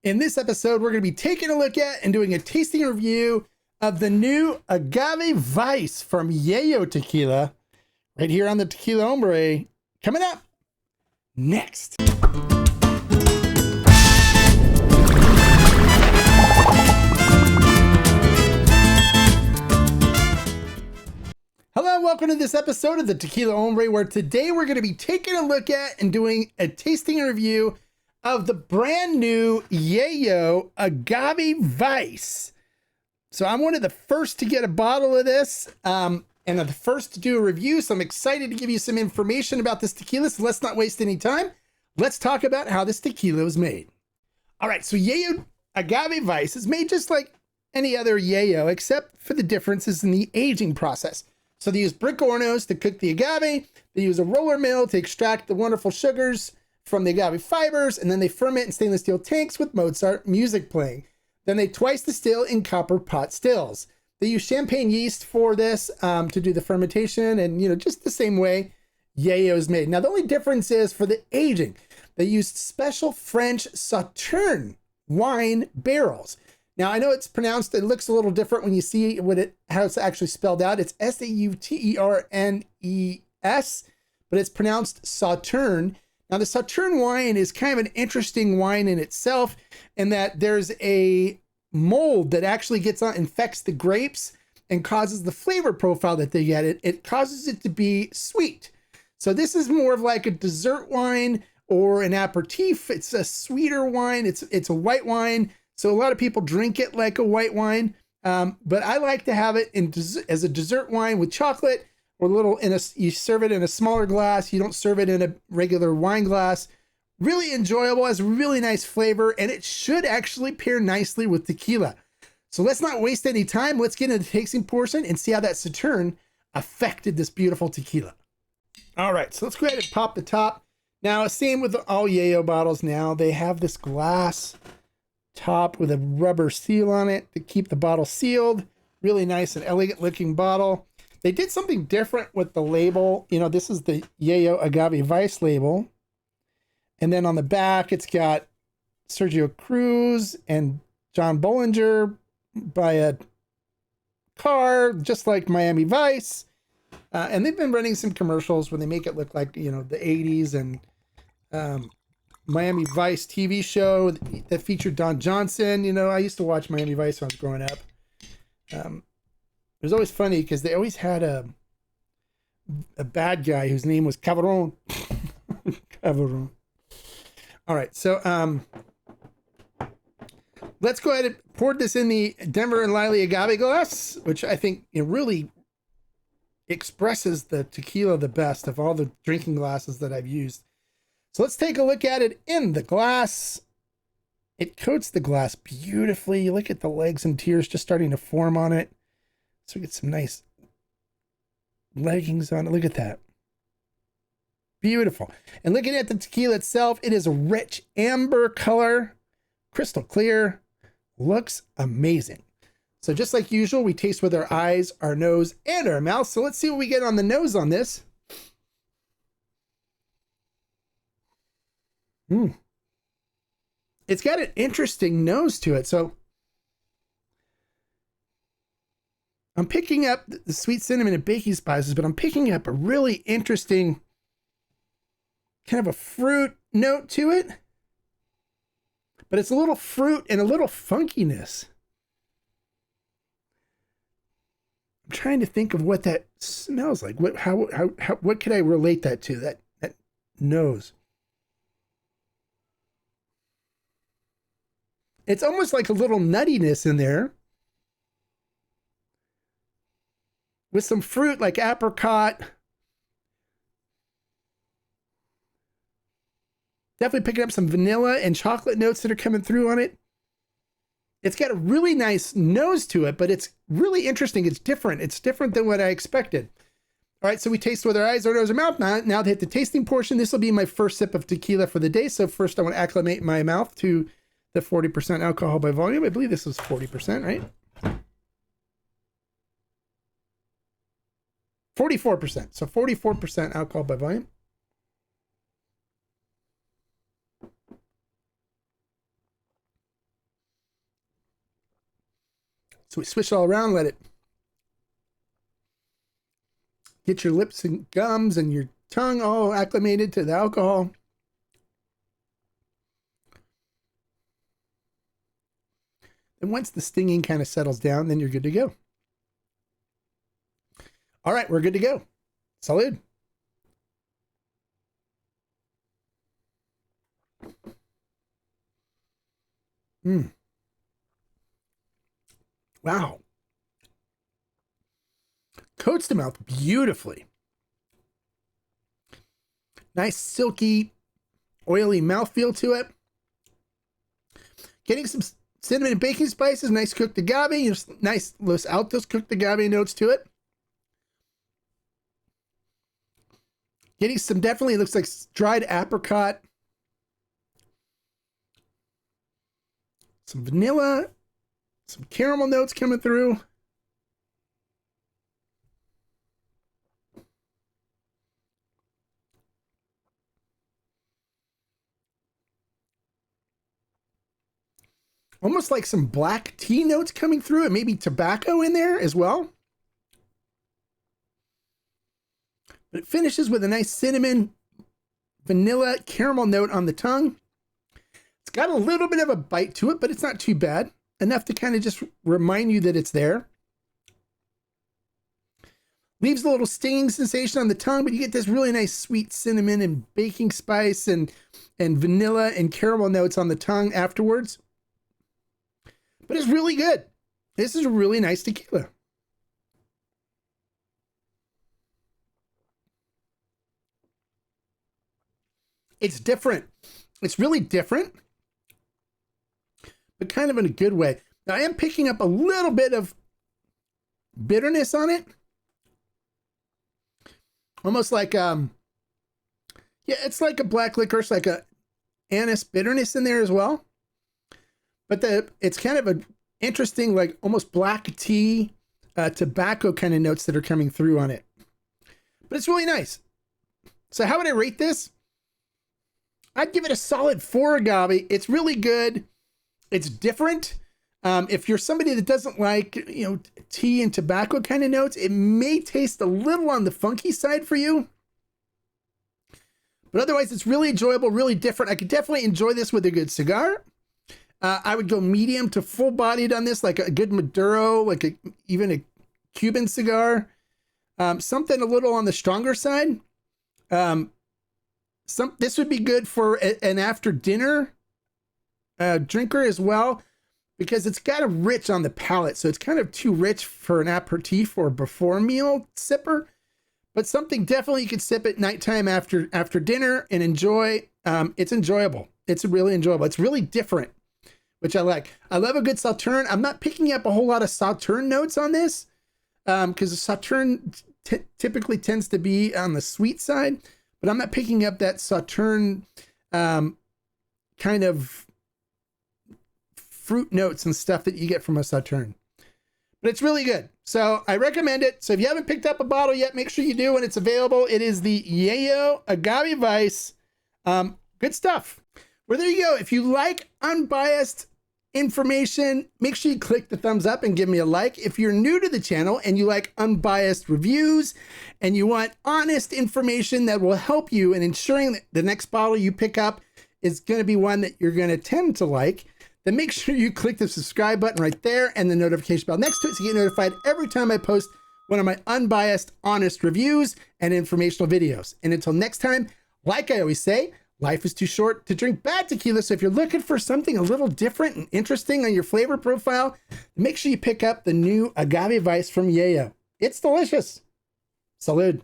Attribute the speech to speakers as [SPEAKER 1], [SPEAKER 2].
[SPEAKER 1] In this episode, we're going to be taking a look at and doing a tasting review of the new Agave Vice from Yeyo Tequila, right here on the Tequila Hombre. Coming up next. Hello and welcome to this episode of the Tequila Hombre, where today we're going to be taking a look at and doing a tasting review of the brand new Yeyo Agave Vice. So I'm one of the first to get a bottle of this, and I'm the first to do a review, so I'm excited to give you some information about this tequila, so let's not waste any time. Let's talk about how this tequila was made. All right, so Yeyo Agave Vice is made just like any other Yeyo, except for the differences in the aging process. So they use brick hornos to cook the agave, they use a roller mill to extract the wonderful sugars from the agave fibers, and then they ferment in stainless steel tanks with Mozart music playing. Then they twice distill in copper pot stills. They use champagne yeast for this to do the fermentation, and just the same way Yeyo is made. Now the only difference is for the aging. They used special French Sauterne wine barrels. Now I know it's pronounced, it looks a little different when you see how it's actually spelled out. It's S-A-U-T-E-R-N-E-S, but it's pronounced Sauterne. Now the Sauterne wine is kind of an interesting wine in itself, in that there's a mold that actually infects the grapes and causes the flavor profile that they get. It causes it to be sweet. So this is more of like a dessert wine or an aperitif. It's a sweeter wine. It's a white wine. So a lot of people drink it like a white wine. But I like to have it as a dessert wine with chocolate, or you serve it in a smaller glass. You don't serve it in a regular wine glass. Really enjoyable, has a really nice flavor, and it should actually pair nicely with tequila. So let's not waste any time. Let's get into the tasting portion and see how that Sauterne affected this beautiful tequila. All right, so let's go ahead and pop the top. Now, same with all Yeyo bottles now. They have this glass top with a rubber seal on it to keep the bottle sealed. Really nice and elegant looking bottle. They did something different with the label. This is the Yeyo Agave Vice label. And then on the back, it's got Sergio Cruz and John Bollinger by a car, just like Miami Vice. And they've been running some commercials where they make it look like, the 80s, and Miami Vice TV show that featured Don Johnson. I used to watch Miami Vice when I was growing up. It was always funny because they always had a bad guy whose name was Cabron. Cabron. All right, so let's go ahead and pour this in the Denver and Liley agave glass, which I think it really expresses the tequila the best of all the drinking glasses that I've used. So let's take a look at it in the glass. It coats the glass beautifully. Look at the legs and tears just starting to form on it. So we get some nice leggings on it. Look at that. Beautiful. And looking at the tequila itself, it is a rich amber color, crystal clear, looks amazing. So just like usual, we taste with our eyes, our nose, and our mouth. So let's see what we get on the nose on this. It's got an interesting nose to it. So I'm picking up the sweet cinnamon and baking spices, but I'm picking up a really interesting kind of a fruit note to it. But it's a little fruit and a little funkiness. I'm trying to think of what that smells like. What could I relate that to? That nose. It's almost like a little nuttiness in there, with some fruit like apricot. Definitely picking up some vanilla and chocolate notes that are coming through on it. It's got a really nice nose to it, but it's really interesting. It's different. It's different than what I expected. All right, so we taste with our eyes, our nose, our mouth. Now to hit the tasting portion. This will be my first sip of tequila for the day. So first I want to acclimate my mouth to the 40% alcohol by volume. I believe this was 40%, right? 44%. So 44% alcohol by volume. So we swish it all around, let it get your lips and gums and your tongue all acclimated to the alcohol. And once the stinging kind of settles down, then you're good to go. All right, we're good to go. Salud. Wow. Coats the mouth beautifully. Nice, silky, oily mouthfeel to it. Getting some cinnamon and baking spices, nice cooked agave, nice Los Altos cooked agave notes to it. Getting some, definitely looks like dried apricot. Some vanilla, some caramel notes coming through. Almost like some black tea notes coming through, and maybe tobacco in there as well. But it finishes with a nice cinnamon, vanilla, caramel note on the tongue. It's got a little bit of a bite to it, but it's not too bad. Enough to kind of just remind you that it's there. Leaves a little stinging sensation on the tongue, but you get this really nice sweet cinnamon and baking spice and vanilla and caramel notes on the tongue afterwards. But it's really good. This is a really nice tequila. It's different. It's really different, but kind of in a good way. Now, I am picking up a little bit of bitterness on it. Almost like, yeah, it's like a black licorice, like a anise bitterness in there as well. But it's kind of an interesting, like almost black tea, tobacco kind of notes that are coming through on it. But it's really nice. So how would I rate this? I'd give it a solid 4 agave. It's really good. It's different. If you're somebody that doesn't like, tea and tobacco kind of notes, it may taste a little on the funky side for you. But otherwise, it's really enjoyable, really different. I could definitely enjoy this with a good cigar. I would go medium to full-bodied on this, like a good Maduro, like even a Cuban cigar. Something a little on the stronger side. This would be good for an after-dinner drinker as well, because it's kind of rich on the palate. So it's kind of too rich for an aperitif or before meal sipper. But something definitely you could sip at nighttime after dinner and enjoy. It's enjoyable. It's really enjoyable. It's really different, which I like. I love a good Sauterne. I'm not picking up a whole lot of Sauterne notes on this because the Sauterne typically tends to be on the sweet side, but I'm not picking up that Sauterne kind of fruit notes and stuff that you get from a Sauterne. But it's really good. So I recommend it. So if you haven't picked up a bottle yet, make sure you do when it's available. It is the Yeyo Agave Vice. Good stuff. Well, there you go. If you like unbiased information, make sure you click the thumbs up and give me a like. If you're new to the channel and you like unbiased reviews and you want honest information that will help you in ensuring that the next bottle you pick up is going to be one that you're going to tend to like, then make sure you click the subscribe button right there and the notification bell next to it so you get notified every time I post one of my unbiased, honest reviews and informational videos. And until next time, like I always say, life is too short to drink bad tequila. So if you're looking for something a little different and interesting on your flavor profile, make sure you pick up the new Agave Vice from Yeyo. It's delicious. Salud.